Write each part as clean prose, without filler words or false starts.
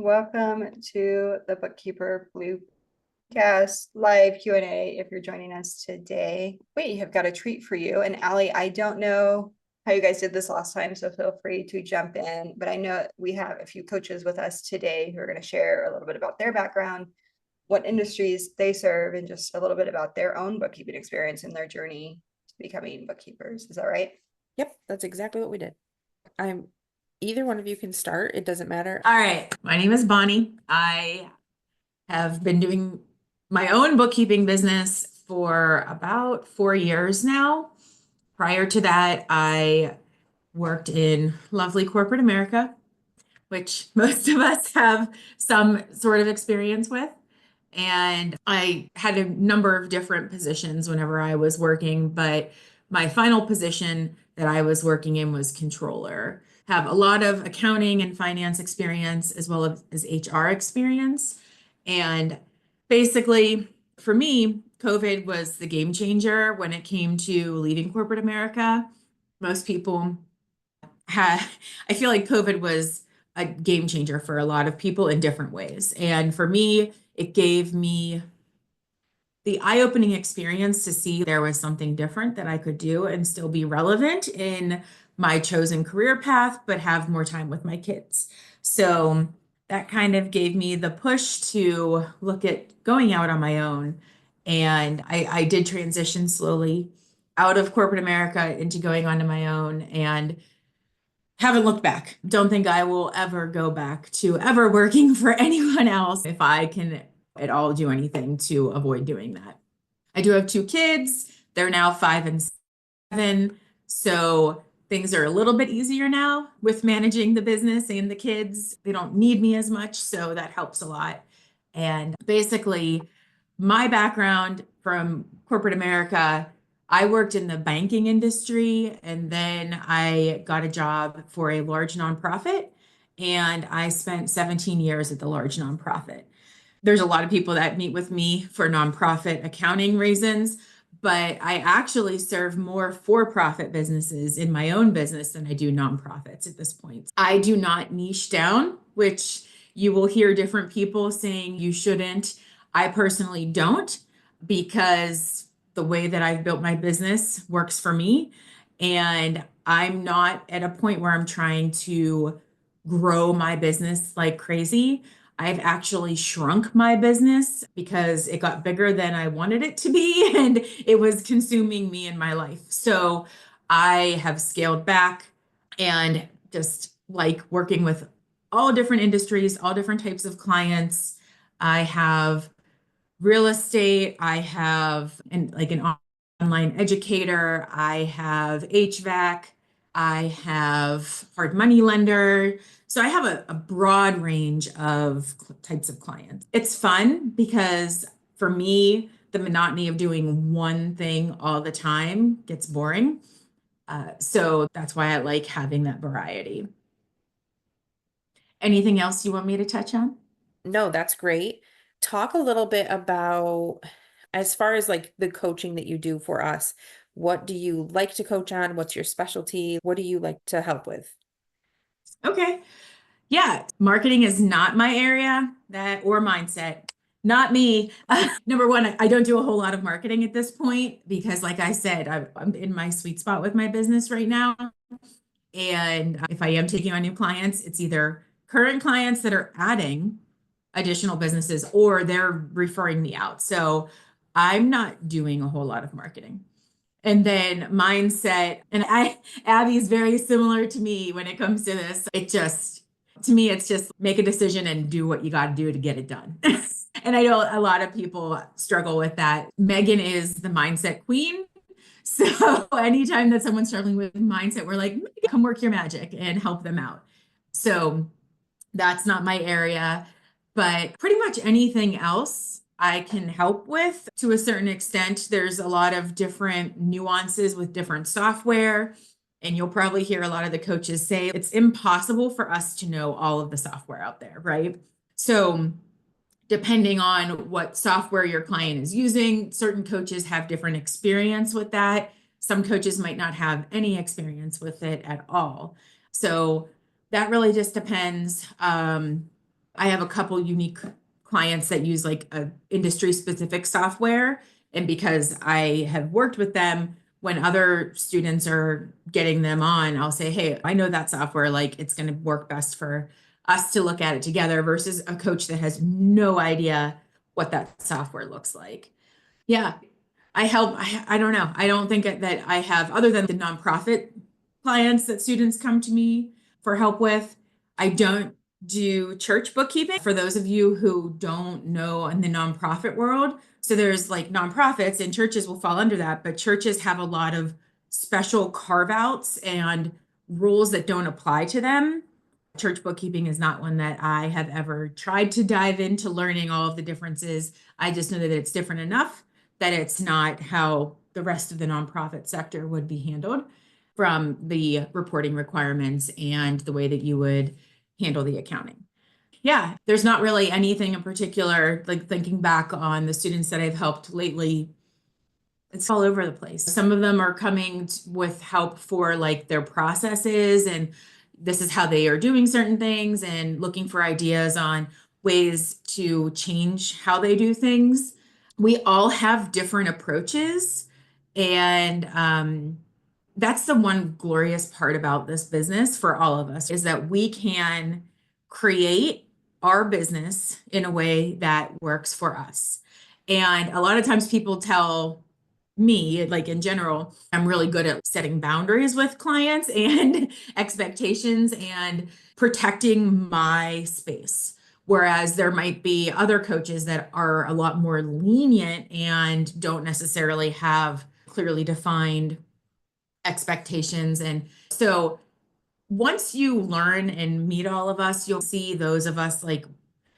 Welcome to the Bookkeeper Bluecast live Q&A if you're joining us today. We have got a treat for you. And Allie, I don't know how you guys did this last time, so feel free to jump in. But I know we have a few coaches with us today who are going to share a little bit about their background, what industries they serve, and just a little bit about their own bookkeeping experience and their journey to becoming bookkeepers. Is that right? Yep, that's exactly what we did. Either one of you can start. It doesn't matter. All right. My name is Bonnie. I have been doing my own bookkeeping business for about 4 years now. Prior to that, I worked in lovely corporate America, which most of us have some sort of experience with. And I had a number of different positions whenever I was working, but my final position that I was working in was controller. Have a lot of accounting and finance experience as well as HR experience. And basically, for me, COVID was the game changer when it came to leaving corporate America. Most people had, I feel like COVID was a game changer for a lot of people in different ways. And for me, it gave me the eye-opening experience to see there was something different that I could do and still be relevant in my chosen career path, but have more time with my kids. So that kind of gave me the push to look at going out on my own. And I did transition slowly out of corporate America into going onto my own and haven't looked back. Don't think I will ever go back to ever working for anyone else if I can at all do anything to avoid doing that. I do have 2 kids. They're now 5 and 7. So things are a little bit easier now with managing the business and the kids. They don't need me as much, so that helps a lot. And basically, my background from corporate America, I worked in the banking industry and then I got a job for a large nonprofit and I spent 17 years at the large nonprofit. There's a lot of people that meet with me for nonprofit accounting reasons, but I actually serve more for-profit businesses in my own business than I do nonprofits at this point. I do not niche down, which you will hear different people saying you shouldn't. I personally don't, because the way that I've built my business works for me. And I'm not at a point where I'm trying to grow my business like crazy. I've actually shrunk my business because it got bigger than I wanted it to be, and it was consuming me in my life. So I have scaled back and just like working with all different industries, all different types of clients. I have real estate, I have an online educator, I have HVAC, I have hard money lender. So I have a broad range of types of clients. It's fun because for me, the monotony of doing one thing all the time gets boring. So that's why I like having that variety. Anything else you want me to touch on? No, that's great. Talk a little bit about, as far as like the coaching that you do for us, what do you like to coach on? What's your specialty? What do you like to help with? Okay. Yeah, marketing is not my area, that or mindset. Not me. Number one, I don't do a whole lot of marketing at this point because, like I said, I'm in my sweet spot with my business right now. And if I am taking on new clients, it's either current clients that are adding additional businesses or they're referring me out. So I'm not doing a whole lot of marketing. And then mindset, and Abby is very similar to me when it comes to this. To me, it's just make a decision and do what you got to do to get it done. And I know a lot of people struggle with that. Megan is the mindset queen. So anytime that someone's struggling with mindset, we're like, come work your magic and help them out. So that's not my area, but pretty much anything else I can help with to a certain extent. There's a lot of different nuances with different software. And you'll probably hear a lot of the coaches say it's impossible for us to know all of the software out there, right? So depending on what software your client is using, certain coaches have different experience with that. Some coaches might not have any experience with it at all. So that really just depends. I have a couple unique clients that use like a industry specific software. And because I have worked with them, when other students are getting them on, I'll say, hey, I know that software, like it's going to work best for us to look at it together versus a coach that has no idea what that software looks like. Yeah, I help. I don't know. I don't think that I have, other than the nonprofit clients that students come to me for help with. I don't do church bookkeeping. For those of you who don't know in the nonprofit world, so there's like nonprofits and churches will fall under that, but churches have a lot of special carve outs and rules that don't apply to them. Church bookkeeping is not one that I have ever tried to dive into learning all of the differences. I just know that it's different enough that it's not how the rest of the nonprofit sector would be handled from the reporting requirements and the way that you would handle the accounting. Yeah, there's not really anything in particular, like thinking back on the students that I've helped lately, it's all over the place. Some of them are coming with help for like their processes and this is how they are doing certain things and looking for ideas on ways to change how they do things. We all have different approaches and that's the one glorious part about this business for all of us is that we can create our business in a way that works for us. And a lot of times people tell me, like in general, I'm really good at setting boundaries with clients and expectations and protecting my space. Whereas there might be other coaches that are a lot more lenient and don't necessarily have clearly defined expectations. And so once you learn and meet all of us, you'll see those of us like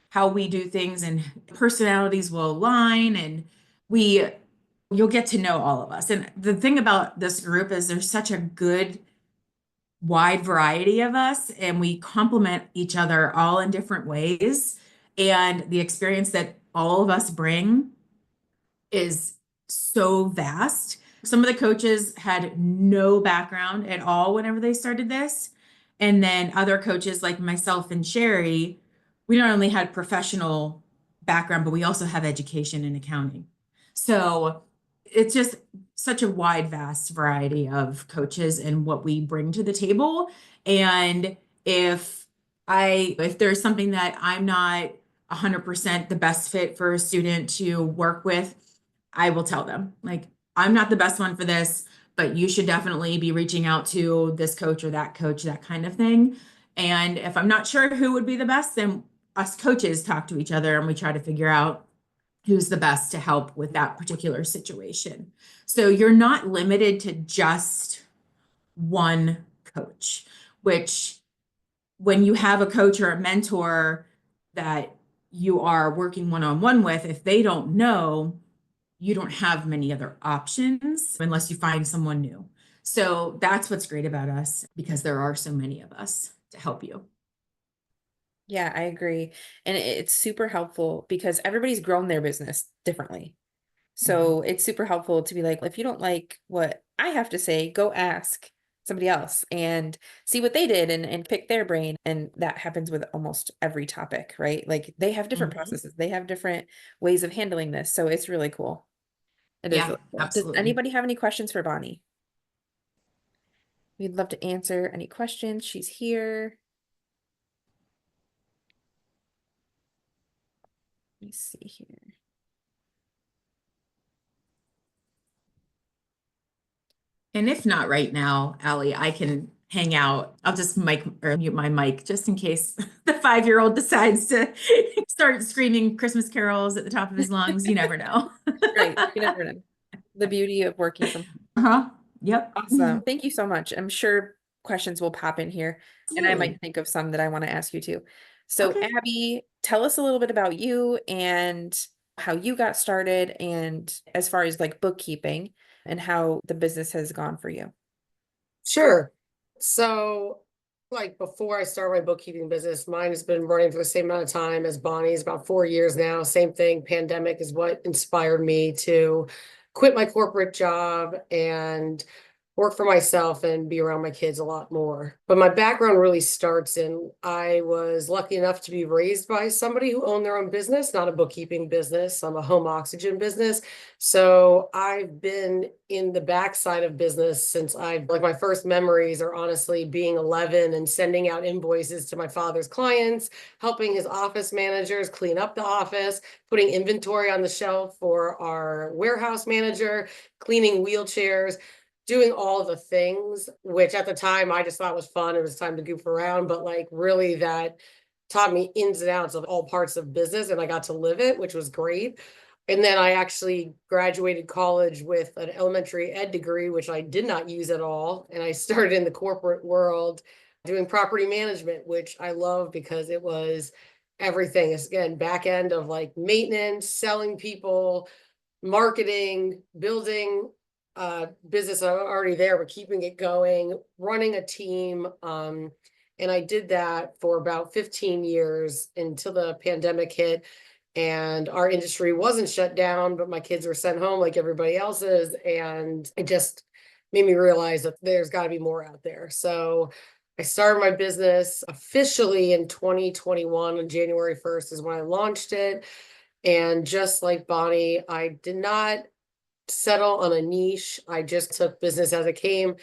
how we do things and personalities will align and you'll get to know all of us. And the thing about this group is there's such a good wide variety of us and we complement each other all in different ways. And the experience that all of us bring is so vast. Some of the coaches had no background at all whenever they started this. And then other coaches like myself and Sherry, we not only had professional background, but we also have education in accounting. So it's just such a wide, vast variety of coaches and what we bring to the table. And if there's something that I'm not 100% the best fit for a student to work with, I will tell them, like, I'm not the best one for this, but you should definitely be reaching out to this coach or that coach, that kind of thing. And if I'm not sure who would be the best, then us coaches talk to each other and we try to figure out who's the best to help with that particular situation. So you're not limited to just one coach, which when you have a coach or a mentor that you are working one-on-one with, if they don't know, you don't have many other options unless you find someone new. So that's what's great about us because there are so many of us to help you. Yeah, I agree. And it's super helpful because everybody's grown their business differently. So it's super helpful to be like, if you don't like what I have to say, go ask somebody else and see what they did and pick their brain. And that happens with almost every topic, right? Like they have different processes, they have different ways of handling this. So it's really cool. It is Yeah, really cool. Does absolutely. anybody have any questions for Bonnie? We'd love to answer any questions. She's here. Let me see here. And if not right now, Allie, I can hang out. I'll just mute my mic just in case the 5-year-old decides to start screaming Christmas carols at the top of his lungs. You never know. Right. You never know. The beauty of working from home. Uh-huh. Yep. Awesome. Thank you so much. I'm sure questions will pop in here and I Absolutely. might think of some that I want to ask you too. So Okay. Abby, tell us a little bit about you and how you got started and as far as like bookkeeping and how the business has gone for you. Sure. So, like before I started my bookkeeping business, mine has been running for the same amount of time as Bonnie's, about 4 years now. Same thing. Pandemic is what inspired me to quit my corporate job and work for myself and be around my kids a lot more. But my background really starts in, I was lucky enough to be raised by somebody who owned their own business, not a bookkeeping business. I'm a home oxygen business. So I've been in the backside of business since my first memories are honestly being 11 and sending out invoices to my father's clients, helping his office managers clean up the office, putting inventory on the shelf for our warehouse manager, cleaning wheelchairs, doing all the things, which at the time I just thought was fun. It was time to goof around, but like really that taught me ins and outs of all parts of business, and I got to live it, which was great. And then I actually graduated college with an elementary ed degree, which I did not use at all. And I started in the corporate world doing property management, which I love because it was everything. It's again, back end of like maintenance, selling people, marketing, building business already there, but keeping it going, running a team. And I did that for about 15 years until the pandemic hit and our industry wasn't shut down, but my kids were sent home like everybody else's. And it just made me realize that there's got to be more out there. So I started my business officially in 2021 on January 1st is when I launched it. And just like Bonnie, I did not settle on a niche. I just took business as it came.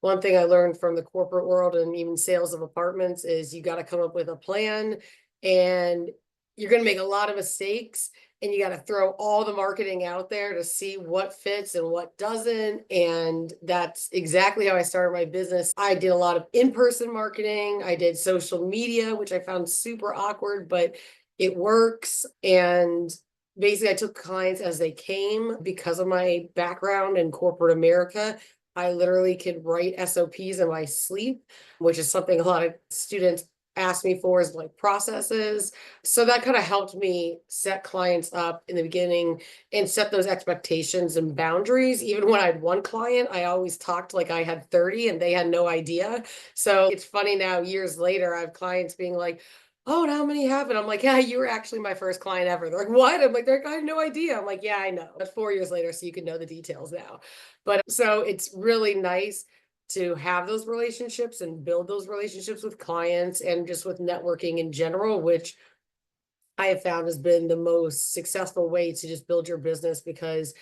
One thing I learned from the corporate world and even sales of apartments is you got to come up with a plan, and you're going to make a lot of mistakes, and you got to throw all the marketing out there to see what fits and what doesn't. And that's exactly how I started my business. I did a lot of in-person marketing. I did social media, which I found super awkward, but it works. And basically, I took clients as they came because of my background in corporate America. I literally could write SOPs in my sleep, which is something a lot of students ask me for, is like processes. So that kind of helped me set clients up in the beginning and set those expectations and boundaries. Even when I had one client, I always talked like I had 30 and they had no idea. So it's funny now, years later, I have clients being like, oh, and how many have it? I'm like, yeah, you were actually my first client ever. They're like, what? I'm like, I have no idea. I'm like, yeah, I know. That's 4 years later, so you can know the details now. But so it's really nice to have those relationships and build those relationships with clients and just with networking in general, which I have found has been the most successful way to just build your business, because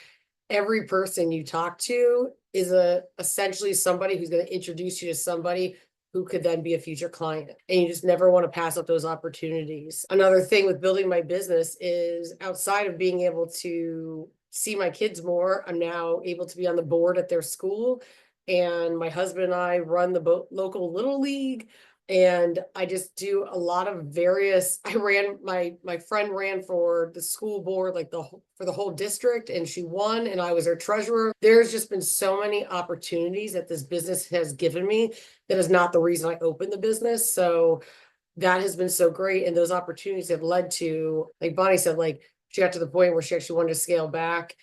every person you talk to is essentially somebody who's going to introduce you to somebody who could then be a future client. And you just never want to pass up those opportunities. Another thing with building my business is, outside of being able to see my kids more, I'm now able to be on the board at their school. And my husband and I run the local little league. And I just do a lot of various, my friend ran for the school board, like for the whole district, and she won, and I was her treasurer. There's just been so many opportunities that this business has given me that is not the reason I opened the business. So that has been so great. And those opportunities have led to, like Bonnie said, like she got to the point where she actually wanted to scale back.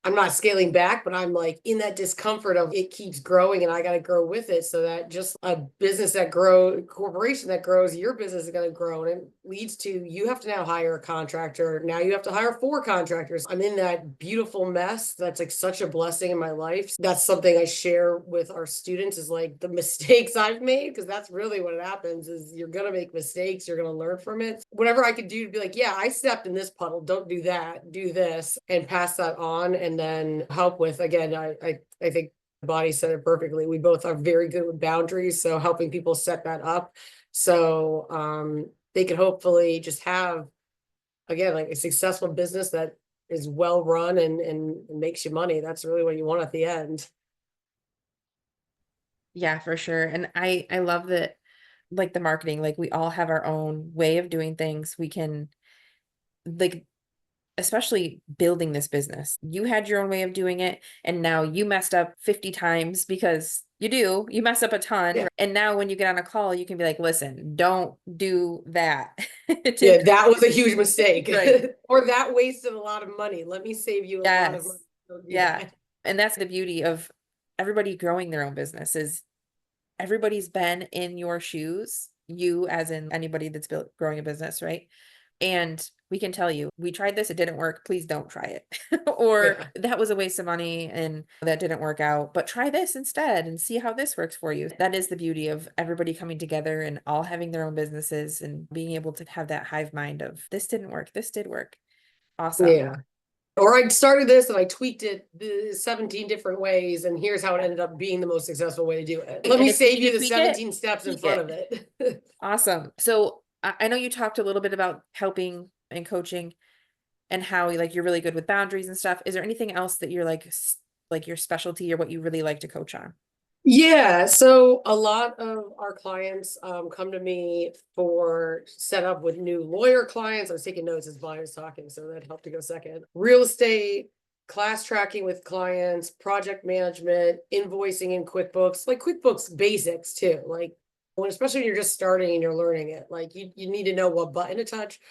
I'm not scaling back, but I'm like in that discomfort of it keeps growing and I got to grow with it, so that just a business that grows, corporation that grows, your business is going to grow. And it leads to, you have to now hire a contractor. Now you have to hire 4 contractors. I'm in that beautiful mess. That's like such a blessing in my life. That's something I share with our students, is like the mistakes I've made, because that's really what happens is you're going to make mistakes. You're going to learn from it. Whatever I could do to be like, yeah, I stepped in this puddle. Don't do that. Do this, and pass that on. And then help with, again, I think Bonnie said it perfectly. We both are very good with boundaries. So helping people set that up. So they can hopefully just have, again, like a successful business that is well run and makes you money. That's really what you want at the end. Yeah, for sure. And I love that, like the marketing, like we all have our own way of doing things. We can, like, especially building this business, you had your own way of doing it, and now you messed up 50 times, because you mess up a ton. Yeah. And now when you get on a call, you can be like, listen, don't do that. Yeah, that was a huge mistake. Right. Or that wasted a lot of money. Let me save you a lot of Yes. money. Don't do Yeah. that. And that's the beauty of everybody growing their own business, is everybody's been in your shoes, you as in anybody that's growing a business, right? And we can tell you, we tried this, it didn't work, please don't try it. Or Yeah. that was a waste of money and that didn't work out, but try this instead and see how this works for you. That is the beauty of everybody coming together and all having their own businesses and being able to have that hive mind of this didn't work, this did work. Awesome. Yeah. Or I started this and I tweaked it 17 different ways, and here's how it ended up being the most successful way to do it. Let And me if you save need you to the tweak it, 17 steps in tweak front it. of it. Awesome. So I know you talked a little bit about helping and coaching and how like you're really good with boundaries and stuff. Is there anything else that you're like your specialty or what you really like to coach on? Yeah, so a lot of our clients come to me for setup with new lawyer clients. I was taking notes as Bonnie was talking, so that helped to go second. Real estate, class tracking with clients, project management, invoicing in QuickBooks, like QuickBooks basics too. Like especially when you're just starting and you're learning it, like you need to know what button to touch.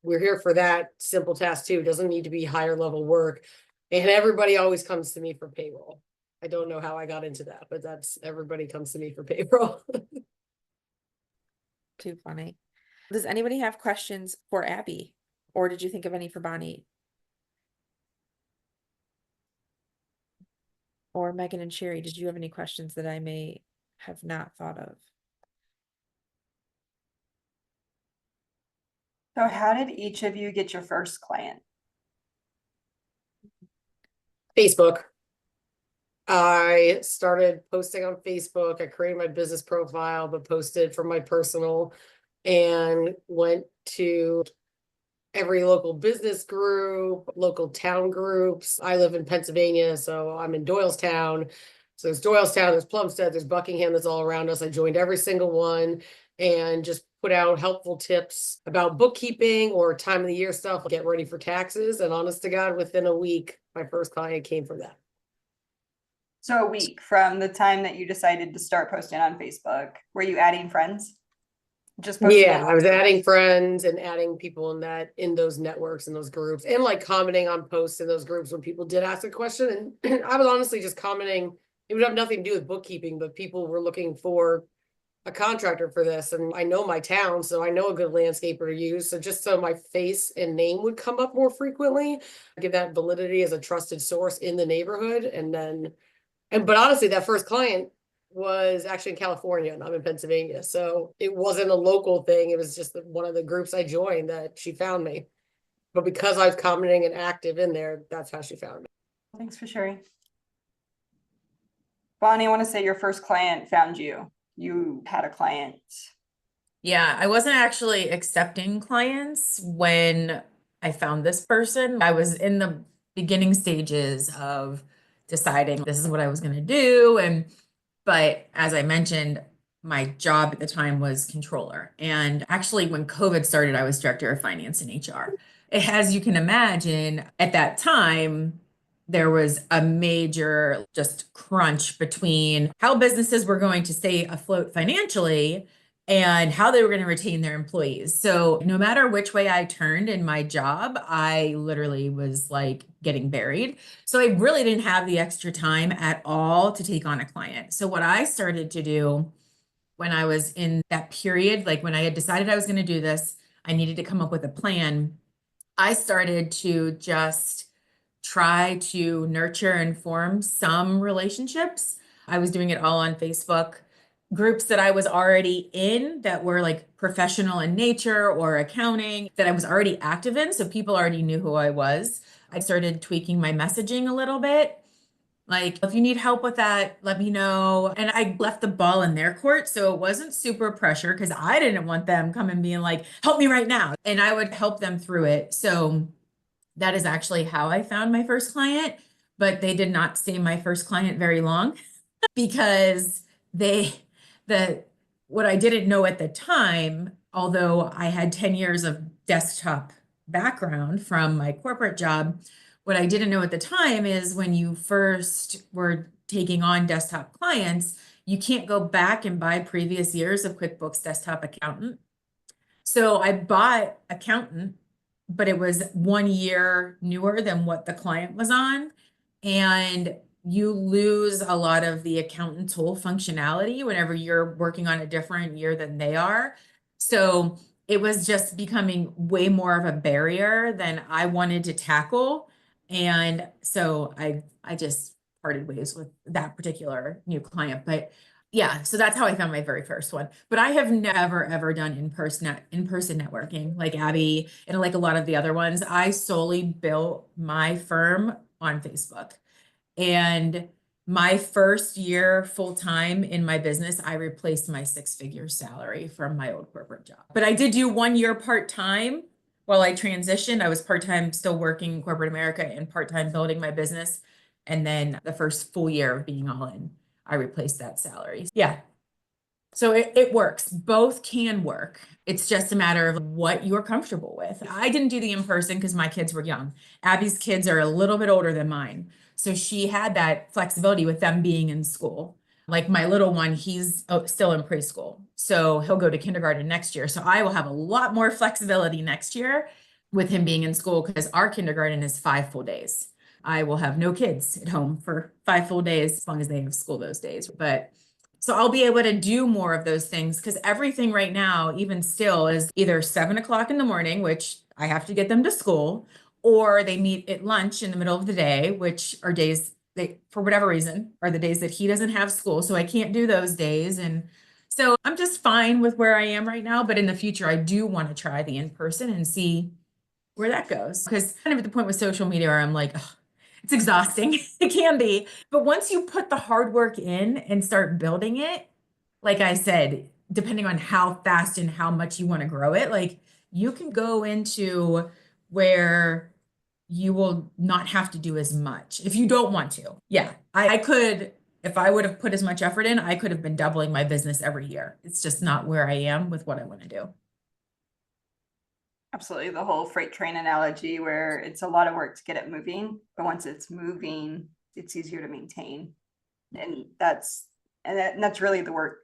We're here for that simple task too. It doesn't need to be higher level work. And everybody always comes to me for payroll. I don't know how I got into that, but that's everybody comes to me for payroll. Too funny. Does anybody have questions for Abby? Or did you think of any for Bonnie? Or Megan and Sherry, did you have any questions that I may have not thought of? So how did each of you get your first client? Facebook. I started posting on Facebook. I created my business profile, but posted from my personal, and went to every local business group, local town groups. I live in Pennsylvania, so I'm in Doylestown. So there's Doylestown, there's Plumstead, there's Buckingham that's all around us. I joined every single one and just put out helpful tips about bookkeeping or time of the year stuff, get ready for taxes. And honest to God, within a week, my first client came from that. So a week from the time that you decided to start posting on Facebook, were you adding friends? Just posting Yeah, on I was Facebook? adding friends and adding people in those networks and those groups, and like commenting on posts in those groups when people did ask a question. And I was honestly just commenting. It would have nothing to do with bookkeeping, but people were looking for a contractor for this, and I know my town, so I know a good landscaper to use. So just so my face and name would come up more frequently, give that validity as a trusted source in the neighborhood. But honestly, that first client was actually in California and I'm in Pennsylvania. So it wasn't a local thing. It was just one of the groups I joined that she found me. But because I was commenting and active in there, that's how she found me. Thanks for sharing. Bonnie, I want to say your first client found you. You had a client. Yeah, I wasn't actually accepting clients when I found this person. I was in the beginning stages of deciding this is what I was going to do. But as I mentioned, my job at the time was controller. And actually, when COVID started, I was director of finance and HR. As you can imagine, at that time, there was a major just crunch between how businesses were going to stay afloat financially and how they were going to retain their employees. So no matter which way I turned in my job, I literally was like getting buried. So I really didn't have the extra time at all to take on a client. So what I started to do when I was in that period, like when I had decided I was going to do this, I needed to come up with a plan. I started to just try to nurture and form some relationships. I was doing it all on Facebook. Groups that I was already in that were like professional in nature or accounting that I was already active in. So people already knew who I was. I started tweaking my messaging a little bit. Like, if you need help with that, let me know. And I left the ball in their court. So it wasn't super pressure because I didn't want them coming being like, help me right now. And I would help them through it. So that is actually how I found my first client, but they did not stay my first client very long because what I didn't know at the time, although I had 10 years of desktop background from my corporate job, what I didn't know at the time is when you first were taking on desktop clients, you can't go back and buy previous years of QuickBooks Desktop Accountant. So I bought Accountant, but it was 1 year newer than what the client was on. And you lose a lot of the accountant tool functionality whenever you're working on a different year than they are. So it was just becoming way more of a barrier than I wanted to tackle. And so I just parted ways with that particular new client. But yeah, so that's how I found my very first one. But I have never ever done in-person networking like Abbey and like a lot of the other ones. I solely built my firm on Facebook. And my first year full time in my business, I replaced my six-figure salary from my old corporate job. But I did do 1 year part-time while I transitioned. I was part-time still working in corporate America and part-time building my business. And then the first full year of being all in, I replaced that salary. Yeah. So it works. Both can work. It's just a matter of what you're comfortable with. I didn't do the in-person because my kids were young. Abby's kids are a little bit older than mine. So she had that flexibility with them being in school. Like my little one, he's still in preschool. So he'll go to kindergarten next year. So I will have a lot more flexibility next year with him being in school because our kindergarten is 5 full days. I will have no kids at home for 5 full days as long as they have school those days. But so I'll be able to do more of those things because everything right now, even still, is either 7 o'clock in the morning, which I have to get them to school, or they meet at lunch in the middle of the day, which are days they, for whatever reason, are the days that he doesn't have school. So I can't do those days. And so I'm just fine with where I am right now. But in the future, I do want to try the in-person and see where that goes. Because kind of at the point with social media where I'm like, ugh, it's exhausting. It can be. But once you put the hard work in and start building it, like I said, depending on how fast and how much you want to grow it, like you can go into where you will not have to do as much if you don't want to. Yeah, I could, if I would have put as much effort in, I could have been doubling my business every year. It's just not where I am with what I want to do. Absolutely. The whole freight train analogy where it's a lot of work to get it moving, but once it's moving, it's easier to maintain. And that's really the work,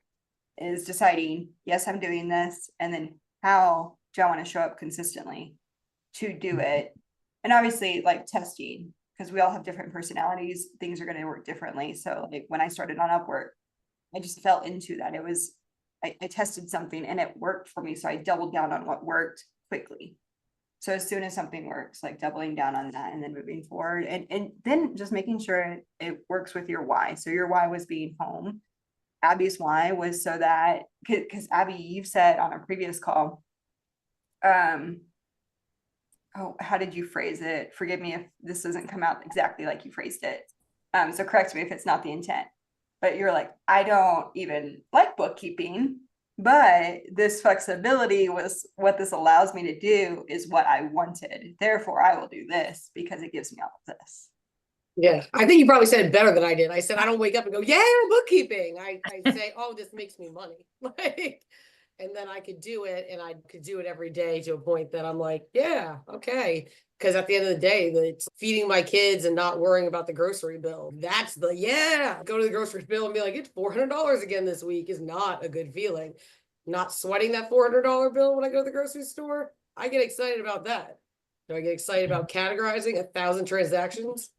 is deciding, yes, I'm doing this. And then how do I want to show up consistently to do it? And obviously like testing, because we all have different personalities, things are going to work differently. So like when I started on Upwork, I just fell into that. It was, I tested something and it worked for me. So I doubled down on what worked quickly. So as soon as something works, like doubling down on that and then moving forward, and then just making sure it works with your why. So your why was being home. Abby's why was so that, because Abby, you've said on a previous call, oh, how did you phrase it? Forgive me if this doesn't come out exactly like you phrased it. So correct me if it's not the intent, but you're like, I don't even like bookkeeping, but this flexibility was what this allows me to do is what I wanted. Therefore, I will do this because it gives me all of this. Yeah, I think you probably said it better than I did. I said, I don't wake up and go, yeah, bookkeeping. I say, oh, this makes me money. Like, and then I could do it and I could do it every day to a point that I'm like, yeah, okay. Because at the end of the day, it's feeding my kids and not worrying about the grocery bill. That's the, yeah, go to the grocery bill and be like, it's $400 again this week is not a good feeling. Not sweating that $400 bill when I go to the grocery store. I get excited about that. Do I get excited about categorizing 1,000 transactions?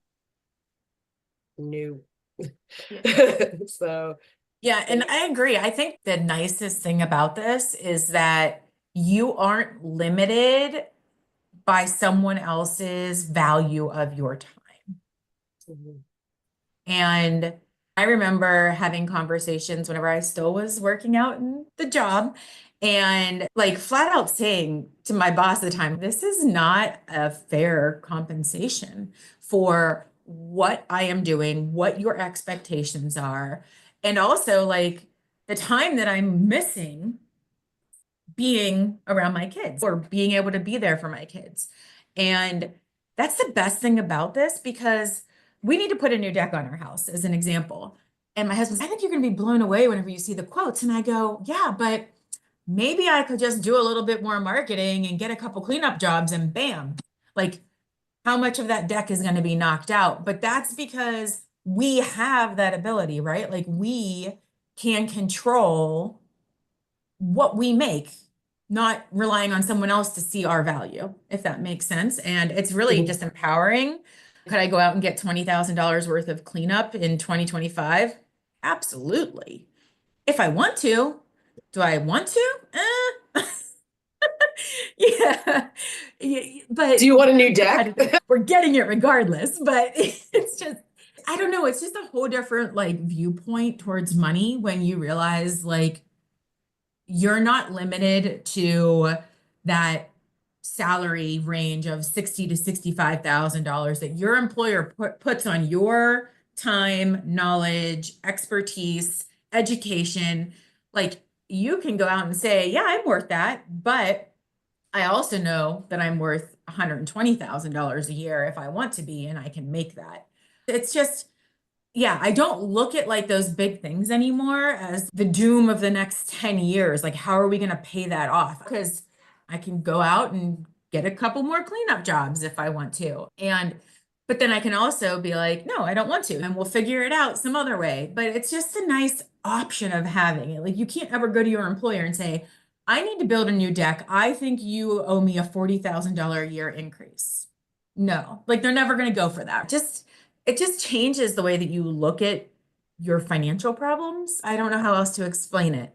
No. So yeah, and I agree. I think the nicest thing about this is that you aren't limited by someone else's value of your time. mhm. And I remember having conversations whenever I still was working out in the job and like flat out saying to my boss at the time, this is not a fair compensation for what I am doing, what your expectations are, and also like the time that I'm missing being around my kids or being able to be there for my kids. And that's the best thing about this because we need to put a new deck on our house as an example. And my husband's, I think you're going to be blown away whenever you see the quotes. And I go, yeah, but maybe I could just do a little bit more marketing and get a couple cleanup jobs and bam, like how much of that deck is going to be knocked out? But that's because we have that ability, right? Like we can control what we make, not relying on someone else to see our value, if that makes sense. And it's really Mhm. just empowering. Could I go out and get $20,000 worth of cleanup in 2025? Absolutely. If I want to, do I want to? Yeah. But Do you want a new deck? we're getting it regardless, but it's just, I don't know, it's just a whole different like viewpoint towards money when you realize like you're not limited to that salary range of $60,000 to $65,000 that your employer puts on your time, knowledge, expertise, education. Like you can go out and say, yeah, I'm worth that, but I also know that I'm worth $120,000 a year if I want to be, and I can make that. It's just, yeah, I don't look at like those big things anymore as the doom of the next 10 years. Like, how are we going to pay that off? Because I can go out and get a couple more cleanup jobs if I want to. But then I can also be like, no, I don't want to, and we'll figure it out some other way. But it's just a nice option of having it. Like, you can't ever go to your employer and say, I need to build a new deck. I think you owe me a $40,000 a year increase. No, like they're never going to go for that. It just changes the way that you look at your financial problems. I don't know how else to explain it.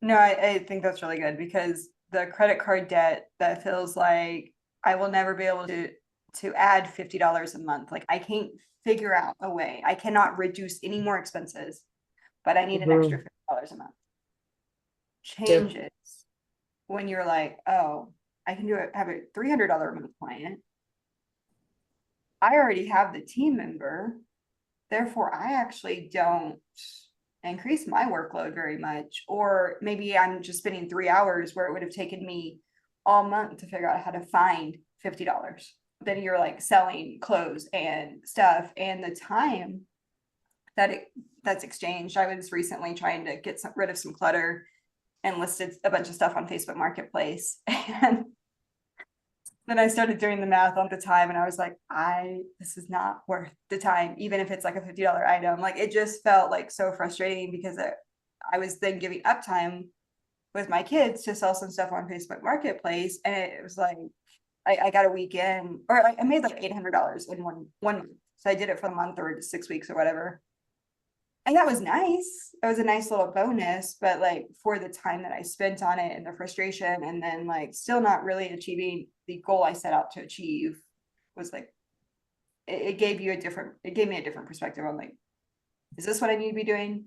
No, I think that's really good because the credit card debt that feels like I will never be able to add $50 a month. Like I can't figure out a way. I cannot reduce any more expenses, but I need an extra $50 a month. Changes when you're like, oh, I can have a $300 a month client. I already have the team member, therefore I actually don't increase my workload very much. Or maybe I'm just spending 3 hours where it would have taken me all month to figure out how to find $50. Then you're like selling clothes and stuff, and the time that's exchanged. I was recently trying to get rid of some clutter and listed a bunch of stuff on Facebook Marketplace, and then I started doing the math on the time, and I was like, this is not worth the time, even if it's like a $50 item. Like it just felt like so frustrating because I was then giving up time with my kids to sell some stuff on Facebook Marketplace, and it was like I got a weekend, or I made like $800 in one month. So I did it for a month or 6 weeks or whatever. And that was nice. It was a nice little bonus, but like for the time that I spent on it and the frustration, and then like still not really achieving the goal I set out to achieve, was like, it gave me a different perspective on like, is this what I need to be doing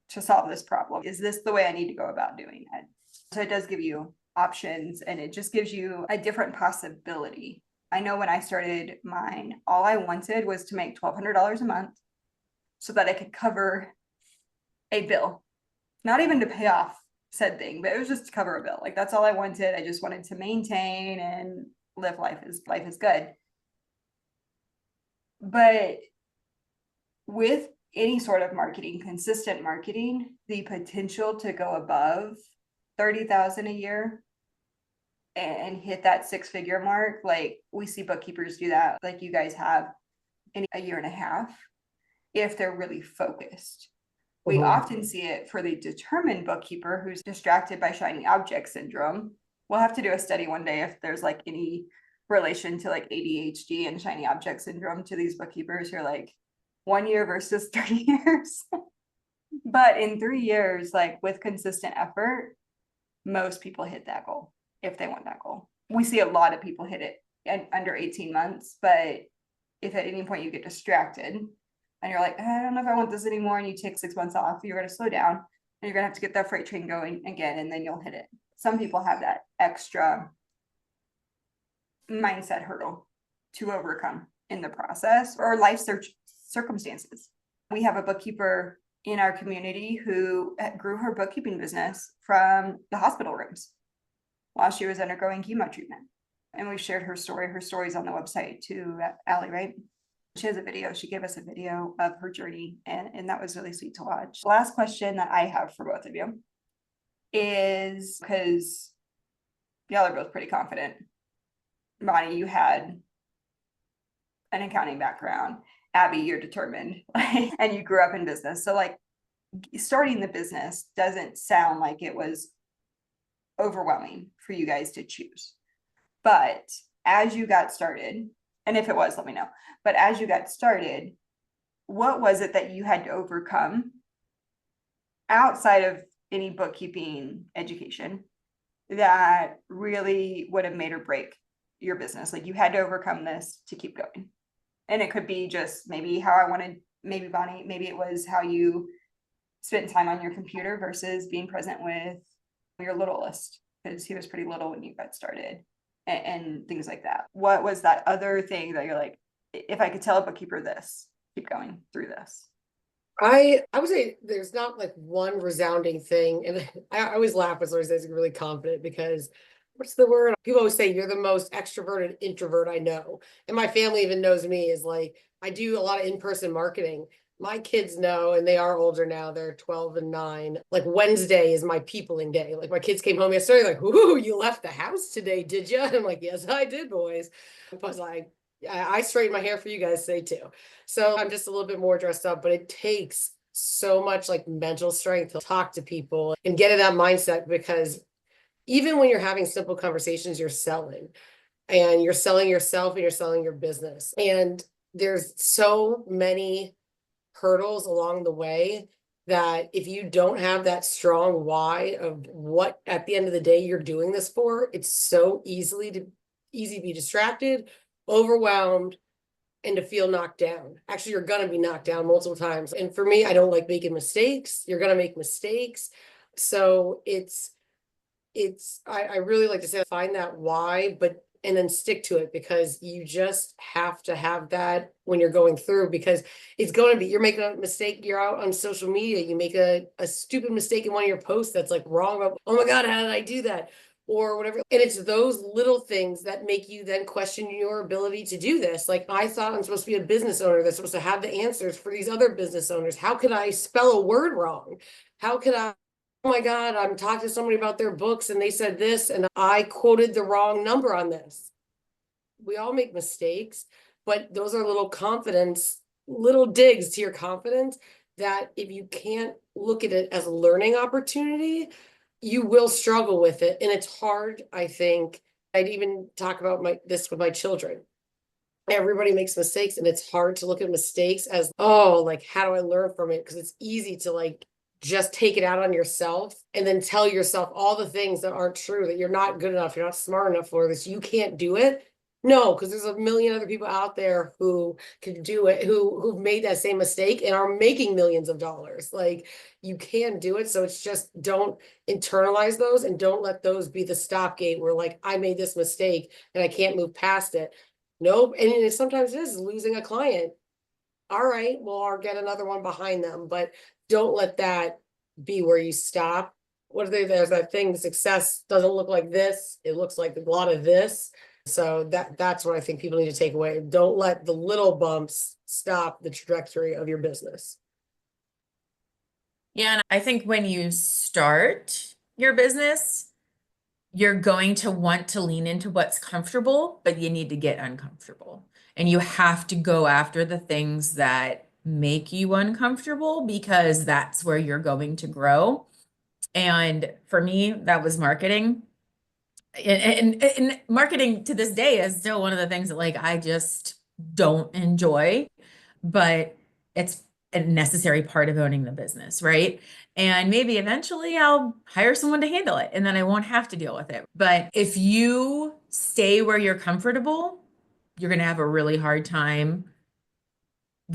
to solve this problem? Is this the way I need to go about doing it? So it does give you options, and it just gives you a different possibility. I know when I started mine, all I wanted was to make $1,200 a month so that I could cover a bill, not even to pay off said thing, but it was just to cover a bill. Like that's all I wanted. I just wanted to maintain and live life is good. But with any sort of marketing, consistent marketing, the potential to go above 30,000 a year and hit that 6-figure mark, like we see bookkeepers do that, like you guys have, in a year and a half, if they're really focused. We often see it for the determined bookkeeper who's distracted by shiny object syndrome. We'll have to do a study one day if there's like any relation to like ADHD and shiny object syndrome to these bookkeepers who are like 1 year versus 30 years. But in 3 years, like with consistent effort, most people hit that goal if they want that goal. We see a lot of people hit it under 18 months, but if at any point you get distracted and you're like, I don't know if I want this anymore, and you take 6 months off, you're going to slow down and you're going to have to get that freight train going again, and then you'll hit it. Some people have that extra mindset hurdle to overcome in the process, or life circumstances. We have a bookkeeper in our community who grew her bookkeeping business from the hospital rooms while she was undergoing chemo treatment. And we shared her story. Her story's on the website too, Allie, right? She has a video. She gave us a video of her journey, and that was really sweet to watch. The last question that I have for both of you is, because y'all are both pretty confident. Bonnie, you had an accounting background. Abby, you're determined, and you grew up in business. So like starting the business doesn't sound like it was overwhelming for you guys to choose. But as you got started, and if it was, let me know. But as you got started, what was it that you had to overcome outside of any bookkeeping education that really would have made or break your business? Like you had to overcome this to keep going. And it could be just maybe how I wanted, maybe Bonnie, maybe it was how you spent time on your computer versus being present with your littlest, because he was pretty little when you got started, and things like that. What was that other thing that you're like, if I could tell a bookkeeper this, keep going through this? I would say there's not like one resounding thing. And I always laugh when someone says really confident, because what's the word? People always say you're the most extroverted introvert I know. And my family even knows me is like, I do a lot of in-person marketing. My kids know, and they are older now, they're 12 and 9. Like Wednesday is my peopling day. Like my kids came home yesterday, like, ooh, you left the house today, did you? And I'm like, yes, I did, boys. Plus I straighten my hair for you guys today too. So I'm just a little bit more dressed up, but it takes so much like mental strength to talk to people and get in that mindset, because even when you're having simple conversations, you're selling, and you're selling yourself and you're selling your business. And there's so many hurdles along the way that if you don't have that strong why of what at the end of the day you're doing this for, it's so easy to be distracted, overwhelmed, and to feel knocked down. Actually, you're gonna be knocked down multiple times. And for me, I don't like making mistakes. You're gonna make mistakes. So I really like to say find that why, and then stick to it, because you just have to have that when you're going through, because it's going to be, you're making a mistake, you're out on social media, you make a stupid mistake in one of your posts that's like wrong about, oh my God, how did I do that? Or whatever. And it's those little things that make you then question your ability to do this. Like, I thought I'm supposed to be a business owner that's supposed to have the answers for these other business owners. How could I spell a word wrong? How could I, oh my God, I'm talking to somebody about their books and they said this and I quoted the wrong number on this. We all make mistakes, but those are little digs to your confidence that if you can't look at it as a learning opportunity, you will struggle with it. And it's hard, I think. I'd even talk about this with my children. Everybody makes mistakes, and it's hard to look at mistakes as, oh, like, how do I learn from it? Because it's easy to like just take it out on yourself and then tell yourself all the things that aren't true, that you're not good enough, you're not smart enough for this, you can't do it. No, because there's a million other people out there who can do it, who've made that same mistake and are making millions of dollars. Like, you can do it. So it's just, don't internalize those and don't let those be the stopgate where like, I made this mistake and I can't move past it. Nope. And sometimes it is losing a client. All right, well, I'll get another one behind them, but don't let that be where you stop. There's that thing, success doesn't look like this, it looks like a lot of this. So that's what I think people need to take away. Don't let the little bumps stop the trajectory of your business. Yeah, and I think when you start your business, you're going to want to lean into what's comfortable, but you need to get uncomfortable. And you have to go after the things that make you uncomfortable, because that's where you're going to grow. And for me, that was marketing. And marketing to this day is still one of the things that like I just don't enjoy, but it's a necessary part of owning the business, right? And maybe eventually I'll hire someone to handle it and then I won't have to deal with it. But if you stay where you're comfortable, you're going to have a really hard time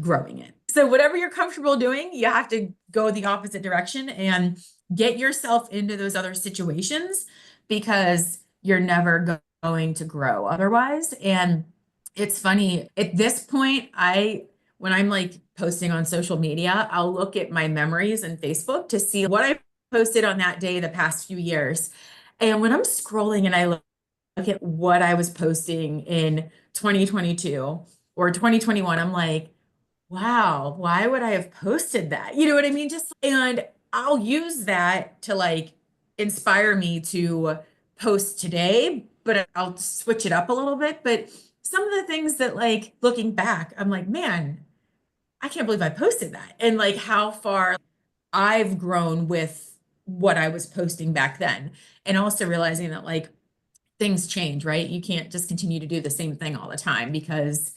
growing it. So whatever you're comfortable doing, you have to go the opposite direction and get yourself into those other situations, because you're never going to grow otherwise. And it's funny at this point, when I'm like posting on social media, I'll look at my memories in Facebook to see what I posted on that day the past few years. And when I'm scrolling and I look at what I was posting in 2022 or 2021, I'm like, wow, why would I have posted that? You know what I mean? And I'll use that to like inspire me to post today, but I'll switch it up a little bit. But some of the things that like looking back, I'm like, man, I can't believe I posted that. And like how far I've grown with what I was posting back then. And also realizing that like things change, right? You can't just continue to do the same thing all the time, because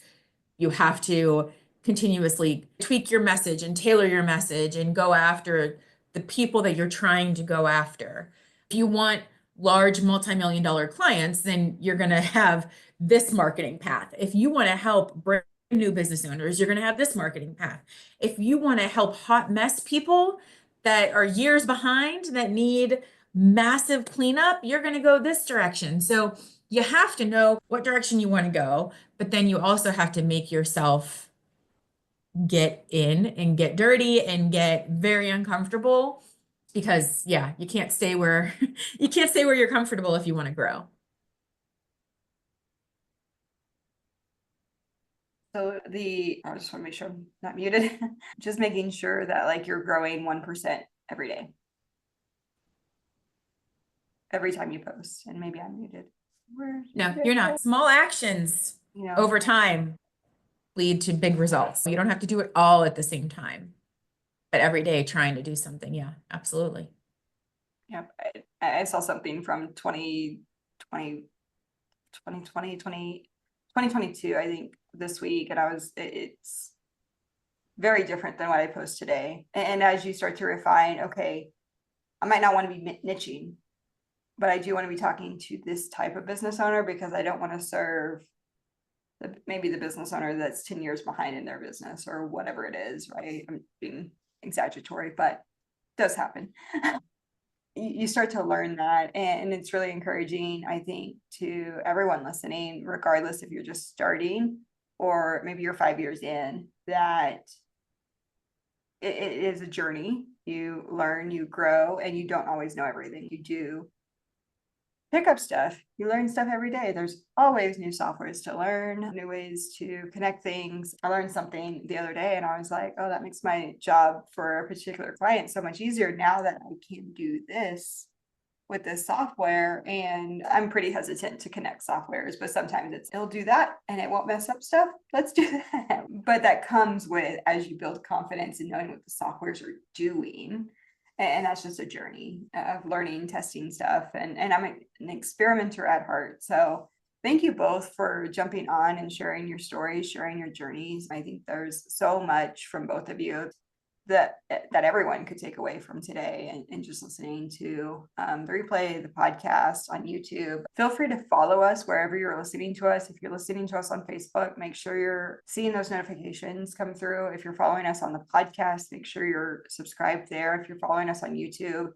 you have to continuously tweak your message and tailor your message and go after the people that you're trying to go after. If you want large multi-million-dollar clients, then you're going to have this marketing path. If you want to help brand new business owners, you're going to have this marketing path. If you want to help hot mess people that are years behind, that need massive cleanup, you're going to go this direction. So you have to know what direction you want to go, but then you also have to make yourself get in and get dirty and get very uncomfortable, because yeah, you can't stay where you can't stay where you're comfortable if you want to grow. So I just want to make sure I'm not muted. Just making sure that like you're growing 1% every day. Every time you post, and maybe I'm muted. No, you're not. Small actions You know, over time lead to big results. You don't have to do it all at the same time, but every day trying to do something. Yeah, absolutely. yeah, I saw something from 2022, I think, this week, and it's very different than what I post today. And as you start to refine, okay, I might not want to be niching, but I do want to be talking to this type of business owner, because I don't want to serve maybe the business owner that's 10 years behind in their business or whatever it is, right? I'm being exaggeratory, but it does happen. You start to learn that, and it's really encouraging, I think, to everyone listening, regardless if you're just starting or maybe you're 5 years in, that it is a journey. You learn, you grow, and you don't always know everything. You do pick up stuff. You learn stuff every day. There's always new softwares to learn, new ways to connect things. I learned something the other day and I was like, oh, that makes my job for a particular client so much easier now that I can do this with this software. And I'm pretty hesitant to connect softwares, but sometimes it'll do that and it won't mess up stuff. Let's do that. But that comes with, as you build confidence in knowing what the softwares are doing. And that's just a journey of learning, testing stuff. And I'm an experimenter at heart. So thank you both for jumping on and sharing your stories, sharing your journeys. I think there's so much from both of you that everyone could take away from today, and just listening to the replay, the podcast on YouTube. Feel free to follow us wherever you're listening to us. If you're listening to us on Facebook, make sure you're seeing those notifications come through. If you're following us on the podcast, make sure you're subscribed there. If you're following us on YouTube,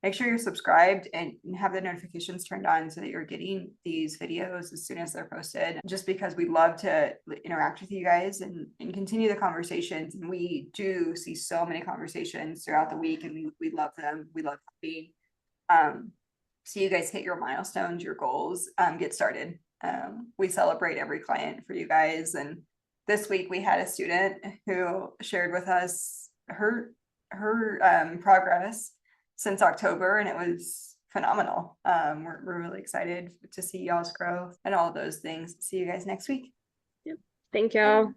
make sure you're subscribed and have the notifications turned on so that you're getting these videos as soon as they're posted, just because we love to interact with you guys and continue the conversations. And we do see so many conversations throughout the week, and we love them. We love having see you guys hit your milestones, your goals, get started. We celebrate every client for you guys. And this week we had a student who shared with us her progress since October, and it was phenomenal. We're really excited to see y'all's growth and all of those things. See you guys next week. Thank y'all.